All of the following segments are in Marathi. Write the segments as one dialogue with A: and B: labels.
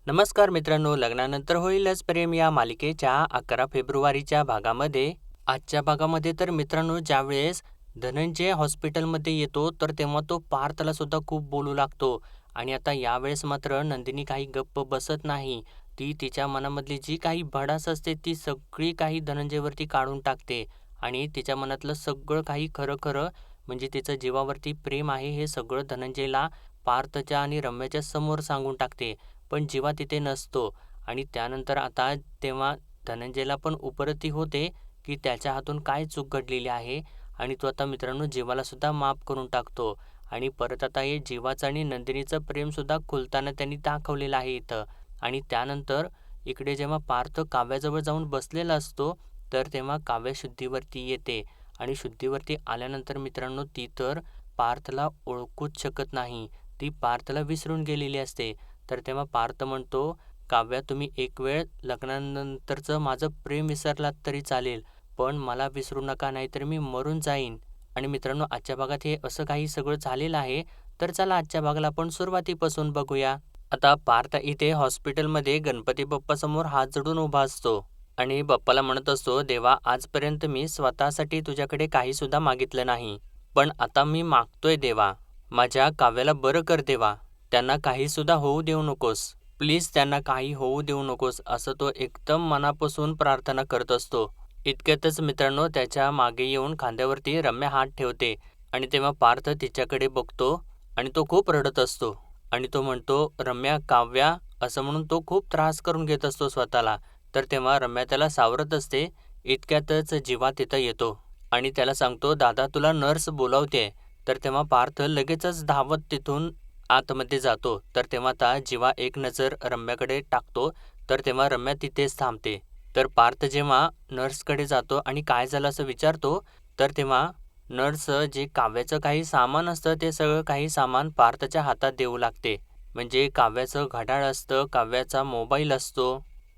A: नमस्कार मित्रांनो, लग्नानंतर होईलच प्रेम या मालिकेच्या 11 फेब्रुवारीच्या भागामध्ये आजच्या भागामध्ये तर मित्रांनो ज्यावेळेस धनंजय हॉस्पिटलमध्ये येतो तर तेव्हा तो पार्थला सुद्धा खूप बोलू लागतो. आणि आता यावेळेस मात्र नंदिनी काही गप्प बसत नाही. ती तिच्या मनामधली जी काही भडास असते ती सगळी काही धनंजयवरती काढून टाकते आणि तिच्या मनातलं सगळं काही खरं खरं म्हणजे तिचं जीवावरती प्रेम आहे हे सगळं धनंजयला पार्थच्या आणि रम्याच्या समोर सांगून टाकते. पण जीवा तिथे नसतो आणि त्यानंतर आता तेव्हा धनंजयला पण उपरती होते की त्याच्या हातून काय चूक घडलेली आहे आणि तो आता मित्रांनो जीवाला सुद्धा माफ करून टाकतो. आणि परत आता हे जीवाचं आणि नंदिनीचं प्रेमसुद्धा खुलताना त्यांनी दाखवलेलं आहे इथं. आणि त्यानंतर इकडे जेव्हा पार्थ काव्याजवळ जाऊन बसलेला असतो तर तेव्हा काव्य शुद्धीवरती येते आणि शुद्धीवरती आल्यानंतर मित्रांनो ती तर पार्थला ओळखूच शकत नाही. ती पार्थला विसरून गेलेली असते. तर तेव्हा पार्थ म्हणतो, काव्या तुम्ही एक वेळ लग्नानंतरचं माझं प्रेम विसरलात तरी चालेल, पण मला विसरू नका नाहीतर मी मरून जाईन. आणि मित्रांनो आजच्या भागात हे असं काही सगळं झालेलं आहे. तर चला आजच्या भागाला आपण सुरुवातीपासून बघूया. आता पार्थ इथे हॉस्पिटलमध्ये गणपती बाप्पासमोर हात जोडून उभा असतो आणि बाप्पाला म्हणत असतो, देवा आजपर्यंत मी स्वतःसाठी तुझ्याकडे काही सुद्धा मागितलं नाही, पण आता मी मागतोय देवा, माझ्या काव्याला बरं कर देवा, त्यांना काही सुद्धा होऊ देऊ नकोस, प्लीज त्यांना काही होऊ देऊ नकोस, असं तो एकदम मनापासून प्रार्थना करत असतो. इतक्यातच मित्रांनो त्याच्या मागे येऊन खांद्यावरती रम्या हात ठेवते आणि तेव्हा पार्थ तिच्याकडे बघतो आणि तो खूप रडत असतो आणि तो म्हणतो, रम्या काव्या, असं म्हणून तो खूप त्रास करून घेत असतो स्वतःला. तर तेव्हा रम्या त्याला सावरत असते. इतक्यातच जीवा तिथं येतो आणि त्याला सांगतो, दादा तुला नर्स बोलावते. तर तेव्हा पार्थ लगेचच धावत तिथून आतमध्ये जातो. तर तेव्हा आता जीवा एक नजर रम्याकडे टाकतो तर तेव्हा रम्या तिथेच थांबते. तर पार्थ जेव्हा नर्सकडे जातो आणि काय झालं असं विचारतो तर तेव्हा नर्स जे काव्याचं काही सामान असतं ते सगळं काही सामान पार्थच्या हातात देऊ लागते. म्हणजे काव्याचं घड्याळ असतं, काव्याचा मोबाईल असतो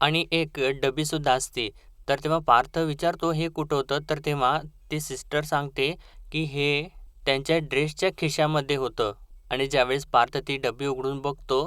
A: आणि एक डबीसुद्धा असते. तर तेव्हा पार्थ विचारतो हे कुठं होतं. तर तेव्हा ती सिस्टर सांगते की हे त्यांच्या ड्रेसच्या खिशामध्ये होतं. आणि ज्यावेळेस पार्थ ती डबी उघडून बघतो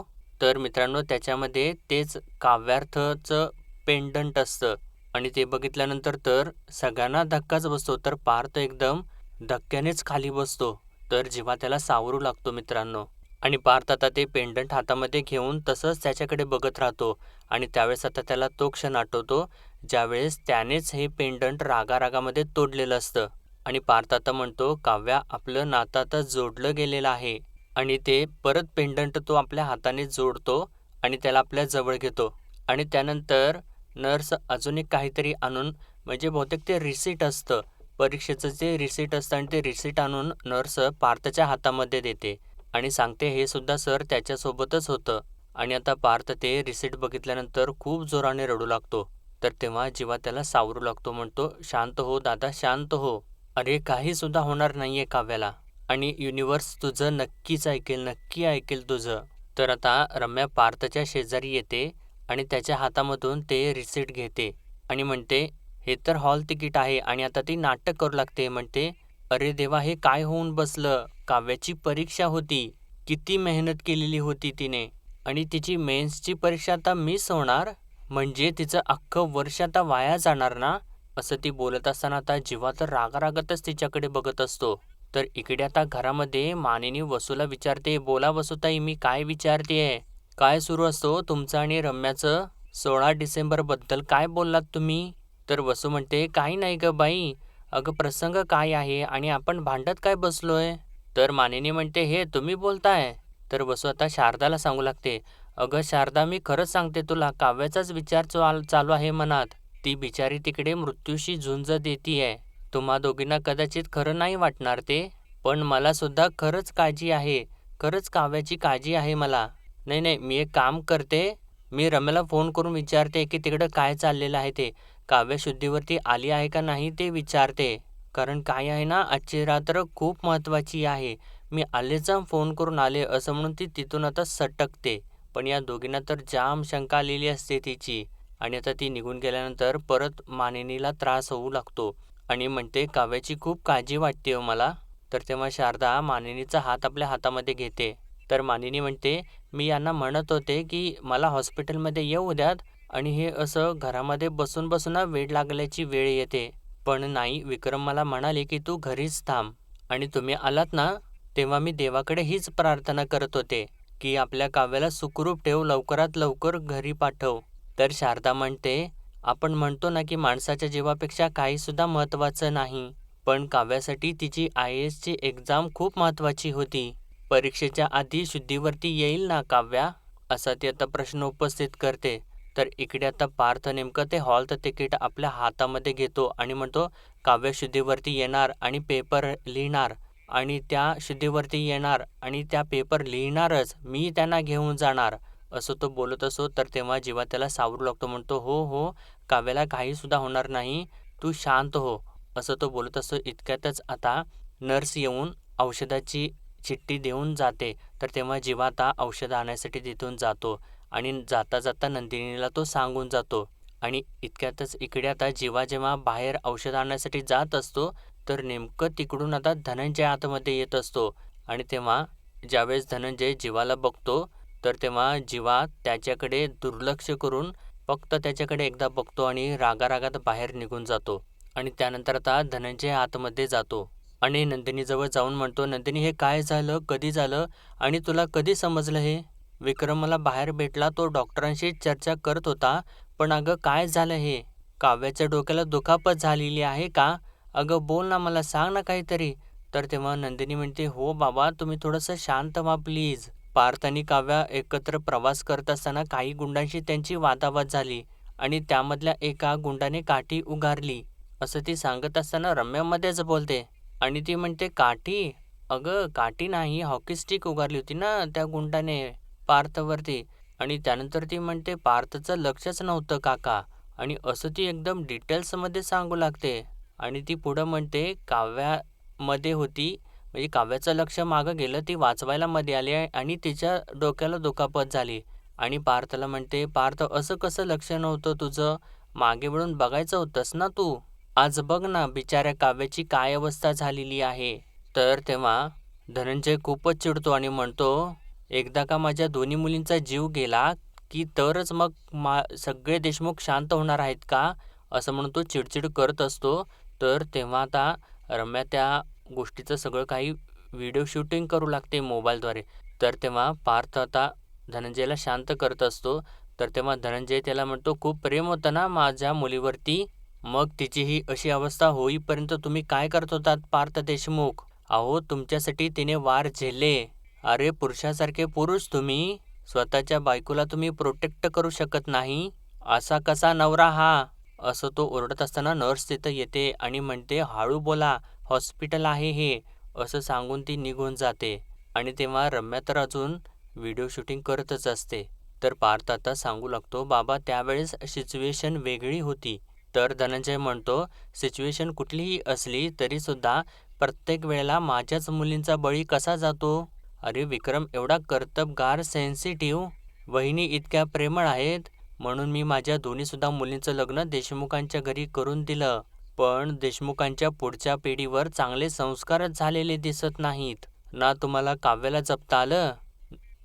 A: तर मित्रांनो त्याच्यामध्ये तेच काव्यार्थचं पेंडंट असतं आणि ते बघितल्यानंतर तर सगळ्यांना धक्काच बसतो. तर पार्थ एकदम धक्क्यानेच खाली बसतो. तर जेव्हा त्याला सावरू लागतो मित्रांनो आणि पार्थ आता ते पेंडंट हातामध्ये घेऊन तसंच त्याच्याकडे बघत राहतो आणि त्यावेळेस आता त्याला तो क्षण आठवतो ज्यावेळेस त्यानेच हे पेंडंट रागारागामध्ये तोडलेलं असतं. आणि पार्थ आता म्हणतो, काव्या आपलं नातं आता जोडलं गेलेलं आहे. आणि ते परत पेंडंट तो आपल्या हाताने जोडतो आणि त्याला आपल्या जवळ घेतो. आणि त्यानंतर नर्स अजून एक काहीतरी आणून म्हणजे बहुतेक ते रिसीट असतं, परीक्षेचं जे रिसीट असतं आणि ते रिसीट आणून नर्स पार्थच्या हातामध्ये देते आणि सांगते हे सुद्धा सर त्याच्यासोबतच होतं. आणि आता पार्थ ते रिसीट बघितल्यानंतर खूप जोराने रडू लागतो. तर तेव्हा जीवा त्याला सावरू लागतो, म्हणतो शांत हो दादा, शांत हो, अरे काही सुद्धा होणार नाहीये काव्याला आणि युनिव्हर्स तुझं नक्कीच ऐकेल, नक्की ऐकेल तुझं. तर आता रम्या पार्थच्या शेजारी येते आणि त्याच्या हातामधून ते रिसीट घेते आणि म्हणते, हे तर हॉल तिकीट आहे. आणि आता ती नाटक करू लागते, म्हणते, अरे देवा हे काय होऊन बसलं, काव्याची परीक्षा होती, किती मेहनत केलेली होती तिने आणि तिची मेन्सची परीक्षा आता मिस होणार, म्हणजे तिचं अख्खं वर्ष आता वाया जाणार ना. असं ती बोलत असताना आता जीवा तर रागारागतच तिच्याकडे बघत असतो. तर इकडे आता घरामध्ये मानिनी वसूला विचारते, बोला वसुताई मी काय विचारतेय, काय सुरू असतो तुमचं आणि रम्याचं 16 डिसेंबरबद्दल काय बोललात तुम्ही. तर वसू म्हणते, काही नाही ग बाई, अगं प्रसंग काय आहे आणि आपण भांडत काय बसलोय. तर मानिनी म्हणते, हे तुम्ही बोलताय. तर वसू आता शारदाला सांगू लागते, अगं शारदा मी खरंच सांगते तुला, काव्याचाच विचार चालू आहे मनात. ती बिचारी तिकडे मृत्यूशी झुंज देतीये. तुम्हा दोघींना कदाचित खरं नाही वाटणार ते, पण मला सुद्धा खरंच काळजी आहे, खरंच काव्याची काळजी आहे मला. नाही नाही मी एक काम करते, मी रम्याला फोन करून विचारते की तिकडं काय चाललेलं आहे ते, काव्य शुद्धीवरती आली आहे का नाही ते विचारते. कारण काय आहे ना, आजची रात्र खूप महत्त्वाची आहे, मी आलेच फोन करून आले, असं म्हणून ती तिथून आता सटकते. पण या दोघींना तर जाम शंका आलेली असते तिची. आणि आता ती निघून गेल्यानंतर परत मानिनीला त्रास होऊ लागतो आणि म्हणते, काव्याची खूप काळजी वाटते हो मला. तर तेव्हा शारदा मानिनीचा हात आपल्या हातामध्ये घेते तर मानिनी म्हणते, "मी यांना म्हणत होते की मला हॉस्पिटलमध्ये येऊ द्यात आणि हे असं घरामध्ये बसून बसून ना वेड लागल्याची वेळ येते. पण नाही, विक्रम मला म्हणाले की तू घरीच थांब आणि तुम्ही आलात ना तेव्हा मी देवाकडे हीच प्रार्थना करत होते की आपल्या काव्याला सुखरूप ठेव, लवकरात लवकर घरी पाठव." तर शारदा म्हणते, "आपण म्हणतो ना की माणसाच्या जीवापेक्षा काहीसुद्धा महत्त्वाचं नाही, पण काव्यासाठी तिची IASची एक्झाम खूप महत्त्वाची होती. परीक्षेच्या आधी शुद्धीवरती येईल ना काव्या?" असा ती आता प्रश्न उपस्थित करते. तर इकडे आता पार्थ नेमकं ते हॉलचं तिकीट आपल्या हातामध्ये घेतो आणि म्हणतो, "काव्य शुद्धीवरती येणार आणि पेपर लिहिणार आणि त्या शुद्धीवरती येणार आणि त्या पेपर लिहिणारच, मी त्यांना घेऊन जाणार." असं तो बोलत असतो. तर तेव्हा जीवा त्याला सावरू लागतो, म्हणतो, "हो हो, काव्याला काहीसुद्धा होणार नाही, तू शांत हो." असं तो बोलत असतो. इतक्यातच आता नर्स येऊन औषधाची चिठ्ठी देऊन जाते. तर तेव्हा जीवा आता औषधं आणायसाठी तिथून जातो आणि जाता जाता नंदिनीला तो सांगून जातो. आणि इतक्यातच इकडे आता जीवा जेव्हा बाहेर औषध आणण्यासाठी जात असतो, तर नेमकं तिकडून आता धनंजय आतमध्ये येत असतो. आणि तेव्हा ज्यावेळेस धनंजय जीवाला बघतो, तर तेव्हा जीवा त्याच्याकडे दुर्लक्ष करून फक्त त्याच्याकडे एकदा बघतो आणि रागारागात बाहेर निघून जातो. आणि त्यानंतर आता धनंजय आतमध्ये जातो आणि नंदिनीजवळ जाऊन म्हणतो, "नंदिनी, हे काय झालं, कधी झालं आणि तुला कधी समजलं हे?" "विक्रम मला बाहेर भेटला, तो डॉक्टरांशी चर्चा करत होता, पण अगं काय झालं हे? काव्याच्या डोक्याला दुखापत झालेली आहे का? अगं बोल ना, मला सांग ना काहीतरी." तर तेव्हा नंदिनी म्हणते, "हो बाबा, तुम्ही थोडंसं शांत व्हा प्लीज." पार्थ आणि काव्या एकत्र प्रवास करत असताना काही गुंडांशी त्यांची वादावाद झाली आणि त्यामधल्या एका गुंडाने काठी उगारली. असं ती सांगत असताना रम्या मध्येच बोलते आणि ती म्हणते, "काठी? अगं काठी नाही, हॉकी स्टिक उगारली होती ना त्या गुंडाने पार्थवरती." आणि त्यानंतर ती म्हणते, "पार्थचं लक्षच नव्हतं काका." आणि असं ती एकदम डिटेल्समध्ये सांगू लागते. आणि ती पुढं म्हणते, "काव्यामध्ये होती, म्हणजे काव्याचं लक्ष मागं गेलं, ती वाचवायला मध्ये आली आणि तिच्या डोक्याला दुखापत झाली." आणि पार्थला म्हणते, "पार्थ, असं कसं लक्ष नव्हतं तुझं? मागे वळून बघायचं होतंस ना तू? आज बघ ना बिचाऱ्या काव्याची काय अवस्था झालेली आहे." तर तेव्हा धनंजय खूपच चिडतो आणि म्हणतो, "एकदा का माझ्या दोन्ही मुलींचा जीव गेला की तरच मग सगळे देशमुख शांत होणार आहेत का?" असं म्हणून तो चिडचिड करत असतो. तर तेव्हा आता रम्या त्या गोष्टीचं सगळं काही व्हिडिओ शूटिंग करू लागते मोबाईलद्वारे. तर तेव्हा पार्थ आता धनंजयला शांत करत असतो. तर तेव्हा धनंजय त्याला म्हणतो, "खूप प्रेम होतं ना माझ्या मुलीवरती? मग तिची ही अशी अवस्था होईपर्यंत तुम्ही काय करत होतात पार्थ देशमुख? अहो, तुमच्यासाठी तिने वार झेलले. अरे, पुरुषासारखे पुरुष तुम्ही, स्वतःच्या बायकोला तुम्ही प्रोटेक्ट करू शकत नाही? असा कसा नवरा हा?" असं तो ओरडत असताना नर्स तिथं येते आणि म्हणते, "हळू बोला, हॉस्पिटल आहे हे." असं सांगून ती निघून जाते. आणि तेव्हा रम्या तर अजून व्हिडिओ शूटिंग करतच असते. तर पार्थ आता सांगू लागतो, "बाबा, त्यावेळेस सिच्युएशन वेगळी होती." तर धनंजय म्हणतो, "सिच्युएशन कुठलीही असली तरीसुद्धा प्रत्येक वेळेला माझ्याच मुलींचा बळी कसा जातो?" "अरे विक्रम, एवढा कर्तबगार, सेन्सिटिव्ह, वहिनी इतक्या प्रेमळ आहेत, म्हणून मी माझ्या दोन्हीसुद्धा मुलींचं लग्न देशमुखांच्या घरी करून दिलं. पण देशमुखांच्या पुढच्या पिढीवर चांगले संस्कारच झालेले दिसत नाहीत. ना तुम्हाला काव्याला जपता आलं,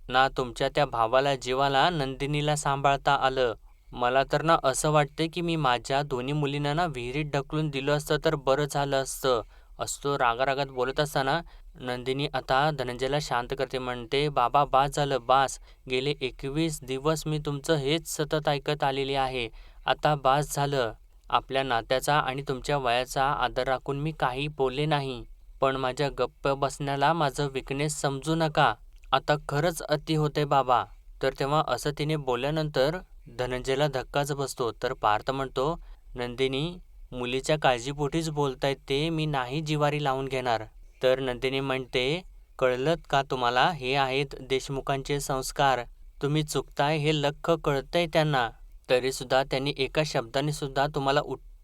A: ना तुमच्या त्या भावाला, जीवाला, नंदिनीला सांभाळता आलं. मला तर ना असं वाटतं की मी माझ्या दोन्ही मुलींना ना विहिरीत ढकलून दिलं असतं तर बरं झालं असतं." असतो रागारागात बोलत असताना नंदिनी आता धनंजयला शांत करते. म्हणते, "बाबा, बास झालं, बास. गेले 21 दिवस मी तुमचं हेच सतत ऐकत आलेली आहे. आता बास झालं. आपल्या नात्याचा आणि तुमच्या वयाचा आदर राखून मी काही बोलले नाही. पण माझ्या गप्प बसण्याला माझं विकनेस समजू नका. आता खरंच अति होते बाबा." तर तेव्हा असं तिने बोलल्यानंतर धनंजयला धक्काच बसतो. तर पार्थ म्हणतो, "नंदिनी, मुलीच्या काळजीपोटीच बोलतायत ते, मी नाही जिव्हारी लावून घेणार." तर नंदिनी म्हणते, "कळलंत का तुम्हाला? हे आहेत देशमुखांचे संस्कार. तुम्ही चुकताय हे लख्ख कळतंय त्यांना. तरीसुद्धा त्यांनी एका शब्दाने सुद्धा तुम्हाला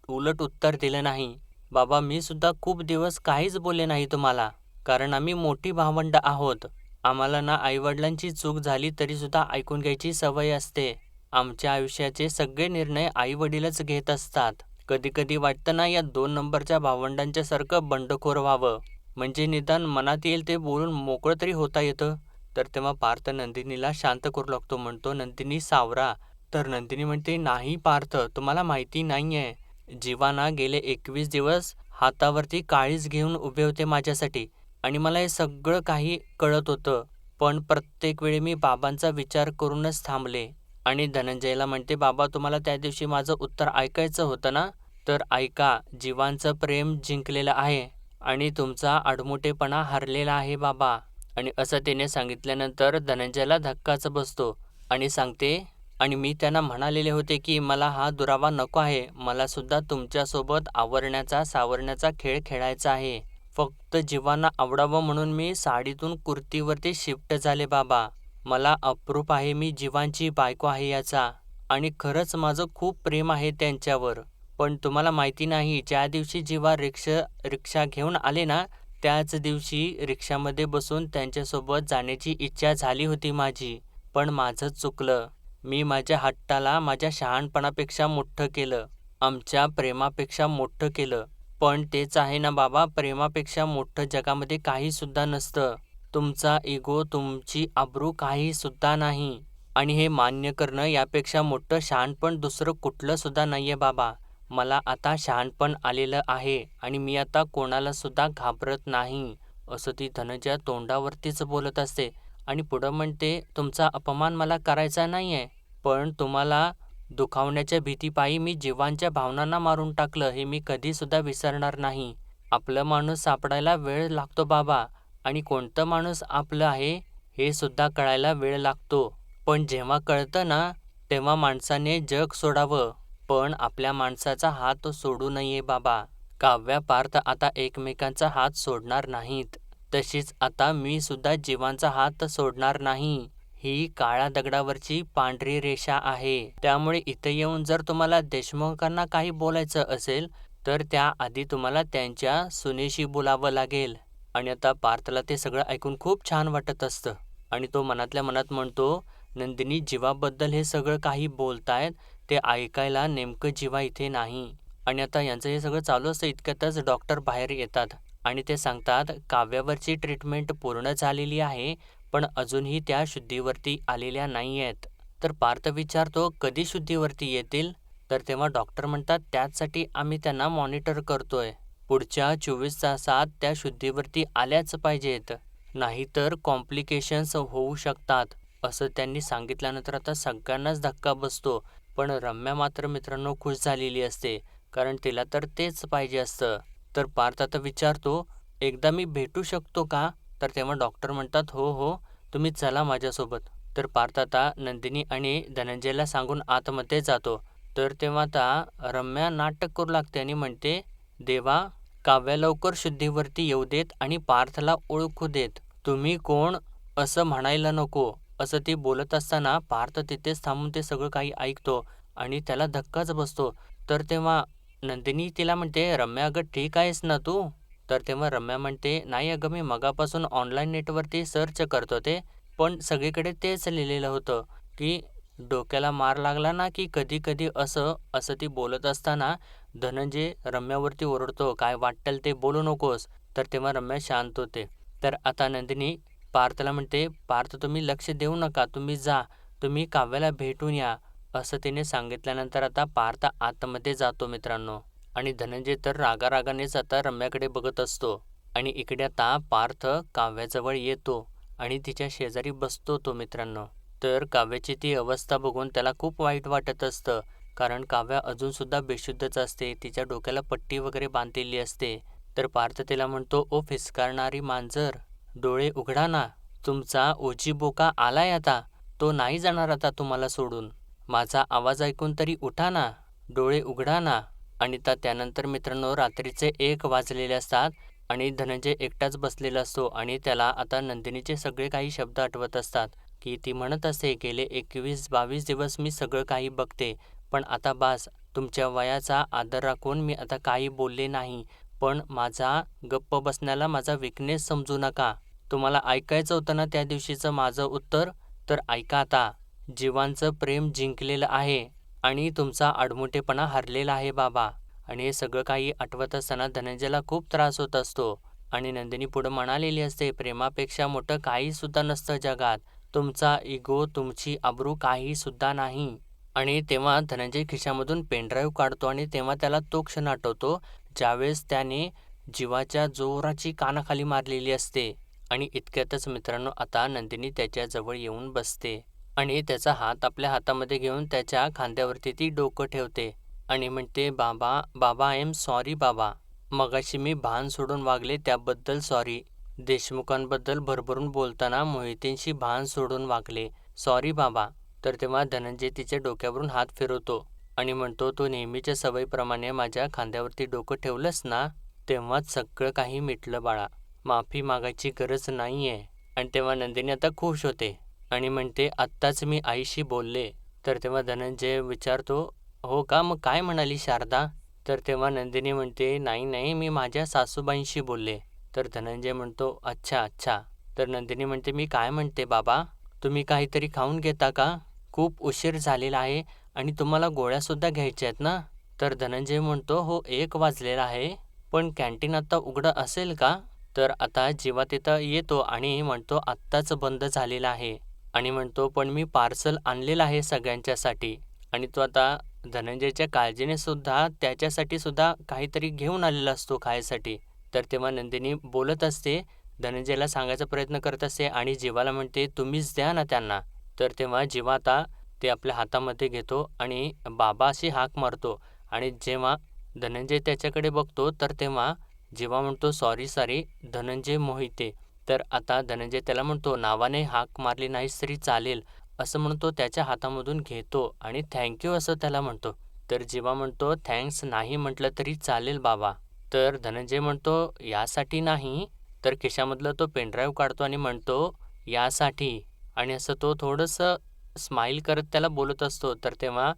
A: उलट उत्तर दिलं नाही. बाबा, मी सुद्धा खूप दिवस काहीच बोलले नाही तुम्हाला, कारण आम्ही मोठी भावंडं आहोत. आम्हाला ना आईवडिलांची चूक झाली तरीसुद्धा ऐकून घ्यायची सवय असते. आमच्या आयुष्याचे सगळे निर्णय आईवडीलच घेत असतात. कधीकधी वाटतं ना या 2 नंबरच्या भावंडांच्यासारखं बंडखोर व्हावं, म्हणजे निदान मनात येईल ते बोलून मोकळं तरी होता येतं. तर तेव्हा पार्थ नंदिनीला शांत करू लागतो. म्हणतो, "नंदिनी सावरा." तर नंदिनी म्हणते, "नाही पार्थ, तुम्हाला माहिती नाहीये. जीवा ना गेले 21 दिवस हातावरती काळीज घेऊन उभे होते माझ्यासाठी आणि मला हे सगळं काही कळत होतं. पण प्रत्येक वेळी मी बाबांचा विचार करूनच थांबले." आणि धनंजयला म्हणते, "बाबा, तुम्हाला त्या दिवशी माझं उत्तर ऐकायचं होतं ना? तर ऐका. जीवांचं प्रेम जिंकलेलं आहे आणि तुमचा आडमुठेपणा हरलेला आहे बाबा." आणि असं तिने सांगितल्यानंतर धनंजयला धक्काच बसतो आणि सांगते, "आणि मी त्यांना म्हणालेले होते की मला हा दुरावा नको आहे. मला सुद्धा तुमच्यासोबत आवरण्याचा सावरण्याचा खेळ खेळायचा आहे. फक्त जीवांना आवडावं म्हणून मी साडीतून कुर्तीवरती शिफ्ट झाले बाबा. मला अप्रूप आहे, मी जीवांची बायको आहे याचा आणि खरंच माझं खूप प्रेम आहे त्यांच्यावर. पण तुम्हाला माहिती नाही, ज्या दिवशी जीवा रिक्षा घेऊन आले ना, त्याच दिवशी रिक्षामध्ये बसून त्यांच्यासोबत जाण्याची इच्छा झाली होती माझी. पण माझं चुकलं. मी माझ्या हट्टाला माझ्या शहाणपणापेक्षा मोठं केलं. आमच्या प्रेमापेक्षा मोठं केलं. पण तेच आहे ना बाबा, प्रेमापेक्षा मोठं जगामध्ये काहीसुद्धा नसतं. तुमचा इगो, तुमची आबरू काहीसुद्धा नाही. आणि हे मान्य करणं यापेक्षा मोठं शहाणपण दुसरं कुठलंसुद्धा नाहीये बाबा. मला आता शहाणपण आलेलं आहे आणि मी आता कोणालासुद्धा घाबरत नाही." असं ती धनंजया तोंडावरतीच बोलत असते आणि पुढं म्हणते, "तुमचा अपमान मला करायचा नाहीये, पण तुम्हाला दुखावण्याच्या भीतीपायी मी जीवांच्या भावनांना मारून टाकलं, हे मी कधीसुद्धा विसरणार नाही. आपलं माणूस सापडायला वेळ लागतो बाबा आणि कोणतं माणूस आपलं आहे हे सुद्धा कळायला वेळ लागतो. पण जेव्हा कळतं ना, तेव्हा माणसाने जग सोडावं, पण आपल्या माणसाचा हात सोडू नये बाबा." काव्या, पार्थ आता एकमेकांचा हात सोडणार नाहीत. तशीच आता मी सुद्धा जीवांचा हात सोडणार नाही. ही काळ्या दगडावरची पांढरी रेषा आहे. त्यामुळे इथे येऊन जर तुम्हाला देशमुखांना काही बोलायचं असेल, तर त्याआधी तुम्हाला त्यांच्या सुनेशी बोलावं लागेल. आणि आता पार्थला ते सगळं ऐकून खूप छान वाटत असतं आणि तो मनातल्या मनात म्हणतो, "नंदिनी जीवाबद्दल हे सगळं काही बोलतायत, ते ऐकायला नेमकं जीवा इथे नाही." आणि आता यांचं हे सगळं चालू असतं, इतक्यातच डॉक्टर बाहेर येतात आणि ते सांगतात, "काव्यावरची ट्रीटमेंट पूर्ण झालेली आहे, पण अजूनही त्या शुद्धीवरती आलेल्या नाही आहेत." तर पार्थ विचारतो, "कधी शुद्धीवरती येतील?" तर तेव्हा डॉक्टर म्हणतात, "त्याचसाठी आम्ही त्यांना मॉनिटर करतोय. पुढच्या 24 तासात त्या शुद्धीवरती आल्याच पाहिजेत, नाहीतर कॉम्प्लिकेशन्स होऊ शकतात." असं त्यांनी सांगितल्यानंतर आता सगळ्यांनाच धक्का बसतो. पण रम्या मात्र मित्रांनो खुश झालेली असते, कारण तिला तर तेच पाहिजे असतं. तर पार्थ आता विचारतो, "एकदा मी भेटू शकतो का?" तर तेव्हा डॉक्टर म्हणतात, "हो हो, तुम्ही चला माझ्यासोबत." तर पार्थ आता नंदिनी आणि धनंजयला सांगून आतमध्ये जातो. तर तेव्हा आता रम्या नाटक करू लागते आणि म्हणते, "देवा, काव्या लवकर शुद्धीवरती येऊ देत आणि पार्थला ओळखू देत. तुम्ही कोण असं म्हणायला नको." असं ती बोलत असताना पार्थ तिथेच थांबून ते सगळं काही ऐकतो आणि त्याला धक्काच बसतो. तर तेव्हा नंदिनी तिला म्हणते, "रम्या अगं, ठीक आहेस ना तू?" तर तेव्हा रम्या म्हणते, "नाही अगं, मी मगापासून ऑनलाईन नेटवरती सर्च करत होते, पण सगळीकडे तेच लिहिलेलं होतं की डोक्याला मार लागला ना की कधी कधी असं." असं ती बोलत असताना धनंजय रम्यावरती ओरडतो, "काय वाटेल ते बोलू नकोस." तर तेव्हा रम्या शांत होते. तर आता नंदिनी पार्थला म्हणते, "पार्थ, तुम्ही लक्ष देऊ नका, तुम्ही जा, तुम्ही काव्याला भेटून या." असं तिने सांगितल्यानंतर आता पार्थ आतमध्ये जातो मित्रांनो. आणि धनंजय तर रागारागानेच आता रम्याकडे बघत असतो. आणि इकडे आता पार्थ काव्याजवळ येतो आणि तिच्या शेजारी बसतो तो मित्रांनो. तर काव्याची ती अवस्था बघून त्याला खूप वाईट वाटत असतं, कारण काव्या अजूनसुद्धा बेशुद्धच असते, तिच्या डोक्याला पट्टी वगैरे बांधलेली असते. तर पार्थ तिला म्हणतो, "ओ फिसकारणारी मांजर, डोळे उघडा ना, तुमचा ओजीबोका आलाय आता, तो नाही जाणार आता तुम्हाला सोडून. माझा आवाज ऐकून तरी उठा ना, डोळे उघडा ना." आणि त्यानंतर मित्रांनो रात्रीचे 1 वाजलेले असतात आणि धनंजय एकटाच बसलेला असतो आणि त्याला आता नंदिनीचे सगळे काही शब्द आठवत असतात, की ती म्हणत असते, "गेले 21-22 दिवस मी सगळं काही बघते, पण आता बास. तुमच्या वयाचा आदर राखून मी आता काही बोलले नाही, पण माझा गप्प बसण्याला माझा विकनेस समजू नका. तुम्हाला ऐकायचं होतं ना त्या दिवशीचं माझं उत्तर, तर ऐका आता. जीवांचं प्रेम जिंकलेलं आहे आणि तुमचा आडमुठेपणा हरलेला आहे बाबा." आणि हे सगळं काही आठवत असताना धनंजयला खूप त्रास होत असतो आणि नंदिनी पुढं म्हणालेली असते, प्रेमापेक्षा मोठं काहीसुद्धा नसतं जगात. तुमचा इगो, तुमची आबरू काहीसुद्धा नाही. आणि तेव्हा धनंजय खिशामधून पेनड्राईव्ह काढतो आणि तेव्हा त्याला तो क्षण आठवतो, ज्यावेळेस त्याने जीवाच्या जोराची कानाखाली मारलेली असते. आणि इतक्यातच मित्रांनो आता नंदिनी त्याच्याजवळ येऊन बसते आणि त्याचा हात आपल्या हातामध्ये घेऊन त्याच्या खांद्यावरती ती डोकं ठेवते आणि म्हणते, बाबा बाबा आय एम सॉरी बाबा. मगाशी मी भान सोडून वागले त्याबद्दल सॉरी. देशमुखांबद्दल भरभरून बोलताना मोहितेंशी भान सोडून वागले. सॉरी बाबा. तर तेव्हा धनंजय तिच्या डोक्यावरून हात फिरवतो आणि म्हणतो, तू नेहमीच्या सवयीप्रमाणे माझ्या खांद्यावरती डोकं ठेवलंस ना, तेव्हाच सगळं काही मिटलं बाळा. माफी मागायची गरज नाही आहे. आणि तेव्हा नंदिनी आता खुश होते आणि म्हणते, आत्ताच मी आईशी बोलले. तर तेव्हा धनंजय विचारतो, हो का, मग काय म्हणाली शारदा? तर तेव्हा नंदिनी म्हणते, नाही नाही, मी माझ्या सासूबाईंशी बोलले. तर धनंजय म्हणतो, अच्छा अच्छा. तर नंदिनी म्हणते, मी काय म्हणते बाबा, तुम्ही काहीतरी खाऊन घेता का? खूप उशीर झालेला आहे आणि तुम्हाला गोळ्यासुद्धा घ्यायच्या आहेत ना? तर धनंजय म्हणतो, हो 1 वाजलेला आहे, पण कॅन्टीन आता उघडं असेल का? तर आता जीवा तिथं येतो आणि म्हणतो, आत्ताच बंद झालेला आहे. आणि म्हणतो, पण मी पार्सल आणलेलं आहे सगळ्यांच्यासाठी. आणि तो आता धनंजयच्या काळजीने सुद्धा त्याच्यासाठी सुद्धा काहीतरी घेऊन आलेला असतो खायसाठी. तर तेव्हा नंदिनी बोलत असते, धनंजयला सांगायचा प्रयत्न करत असते आणि जीवाला म्हणते, तुम्हीच द्या ना त्यांना. तर तेव्हा जीवा आता ते आपल्या हातामध्ये घेतो आणि बाबा अशी हाक मारतो. आणि जेव्हा धनंजय त्याच्याकडे बघतो तर तेव्हा जीवा म्हणतो, सॉरी सॉरी धनंजय मोहिते. तर आता धनंजय त्याला म्हणतो, नावाने हाक मारली नाहीस तरी चालेल, असं म्हणून तो त्याच्या हातामधून घेतो आणि थँक्यू असं त्याला म्हणतो. तर जीवा म्हणतो, थँक्स नाही म्हटलं तरी चालेल बाबा. तर धनंजय म्हणतो, यासाठी नाही. तर खिशामधलं तो पेनड्राईव्ह काढतो आणि म्हणतो, यासाठी. आणि असं तो थोडंसं स्माईल करत त्याला बोलत असतो. तर तेव्हा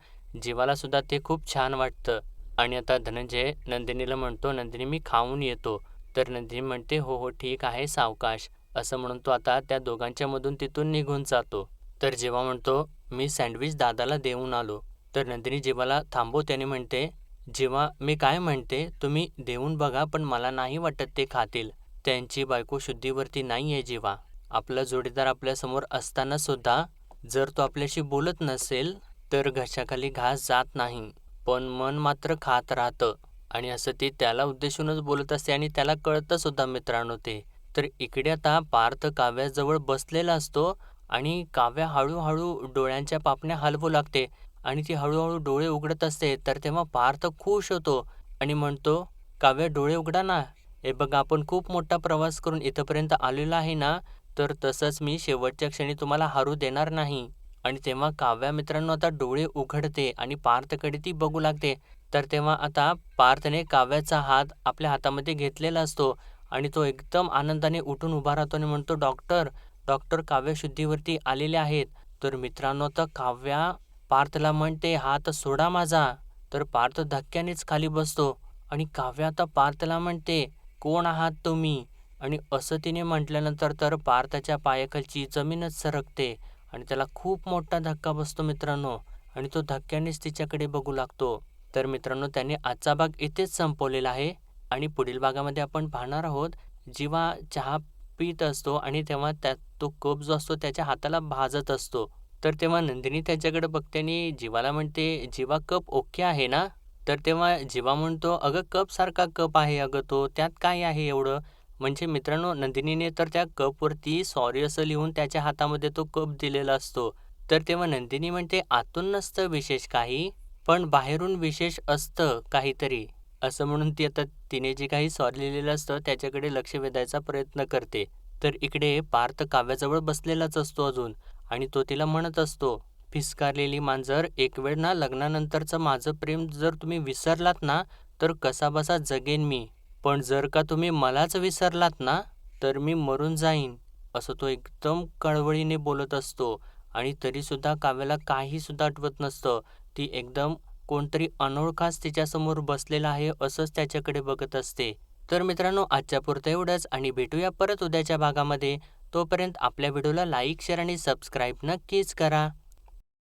A: जीवाला सुद्धा ते खूप छान वाटतं. आणि आता धनंजय नंदिनीला म्हणतो, नंदिनी मी खाऊन येतो. तर नंदिनी म्हणते, हो हो ठीक आहे सावकाश. असं म्हणून तो आता त्या दोघांच्यामधून तिथून निघून जातो. तर जीवा म्हणतो, मी सँडविच दादाला देऊन आलो. तर नंदिनी जीवाला थांबवते आणि म्हणते, जीवा मी काय म्हणते, तुम्ही देऊन बघा, पण मला नाही वाटत ते खातील. त्यांची बायको शुद्धीवरती नाही आहे जीवा. आपला जोडीदार आपल्यासमोर असताना सुद्धा जर तो आपल्याशी बोलत नसेल तर घशाखाली घास जात नाही, पण मन मात्र खात राहतं. आणि असं ती त्याला उद्देशूनच बोलत असते आणि त्याला कळतं सुद्धा मित्रांनो ते. तर इकडे आता पार्थ काव्याजवळ बसलेला असतो आणि काव्या हळूहळू डोळ्यांच्या पापण्या हलवू लागते आणि ती हळूहळू डोळे उघडत असते. तर तेव्हा पार्थ खुश होतो आणि म्हणतो, काव्या डोळे उघडा ना. हे बघा आपण खूप मोठा प्रवास करून इथंपर्यंत आलेलो आहे ना, तर तसंच मी शेवटच्या क्षणी तुम्हाला हरू देणार नाही. आणि तेव्हा काव्या मित्रांनो आता डोळे उघडते आणि पार्थकडे ती बघू लागते. तर तेव्हा आता पार्थने काव्याचा हात आपल्या हातामध्ये घेतलेला असतो आणि तो एकदम आनंदाने उठून उभा राहतो आणि म्हणतो, डॉक्टर डॉक्टर काव्या शुद्धीवरती आलेले आहेत. तर मित्रांनो तर काव्या पार्थला म्हणते, हात सोडा माझा. तर पार्थ धक्क्यानेच खाली बसतो आणि काव्या आता पार्थला म्हणते, कोण आहात तुम्ही? आणि असं तिने म्हटल्यानंतर तर पार्थच्या पायाखालची जमीनच सरकते आणि त्याला खूप मोठा धक्का बसतो मित्रांनो. आणि तो धक्क्यानेच तिच्याकडे बघू लागतो. तर मित्रांनो त्याने आजचा भाग इथेच संपवलेला आहे आणि पुढील भागामध्ये आपण पाहणार आहोत, जीवा चहा पीत असतो आणि तेव्हा तो कप जो असतो त्याच्या हाताला भाजत असतो. तर तेव्हा नंदिनी त्याच्याकडे बघते आणि जीवाला म्हणते, जीवा कप ओके आहे ना? तर तेव्हा जीवा म्हणतो, अगं कपसारखा कप आहे अगं तो, त्यात काय आहे एवढं? म्हणजे मित्रांनो नंदिनीने तर त्या कपवरती सॉरी असं लिहून त्याच्या हातामध्ये तो कप दिलेला असतो. तर तेव्हा नंदिनी म्हणते, आतून नसतं विशेष काही, पण बाहेरून विशेष असतं काहीतरी. असं म्हणून ती आता तिने जे काही सॉरी लिहिलेलं असतं त्याच्याकडे लक्ष वेधायचा प्रयत्न करते. तर इकडे पार्थ काव्याजवळ बसलेलाच असतो अजून आणि तो तिला म्हणत असतो, फिसकारलेली मांजर, एक वेळ ना लग्नानंतरचं माझं प्रेम जर तुम्ही विसरलात ना, तर कसाबसा जगेन मी. पण जर का तुम्ही मलाच विसरलात ना, तर मी मरून जाईन. असं तो एकदम कळवळीने बोलत असतो आणि तरीसुद्धा काव्याला काहीसुद्धा आठवत नसतं. ती एकदम कोणतरी अनोळखाच तिच्यासमोर बसलेला आहे असंच त्याच्याकडे बघत असते. तर मित्रांनो आजच्यापुरतं एवढंच आणि भेटूया परत उद्याच्या भागामध्ये. तोपर्यंत आपल्या व्हिडिओला लाईक, शेअर आणि सबस्क्राईब नक्कीच करा.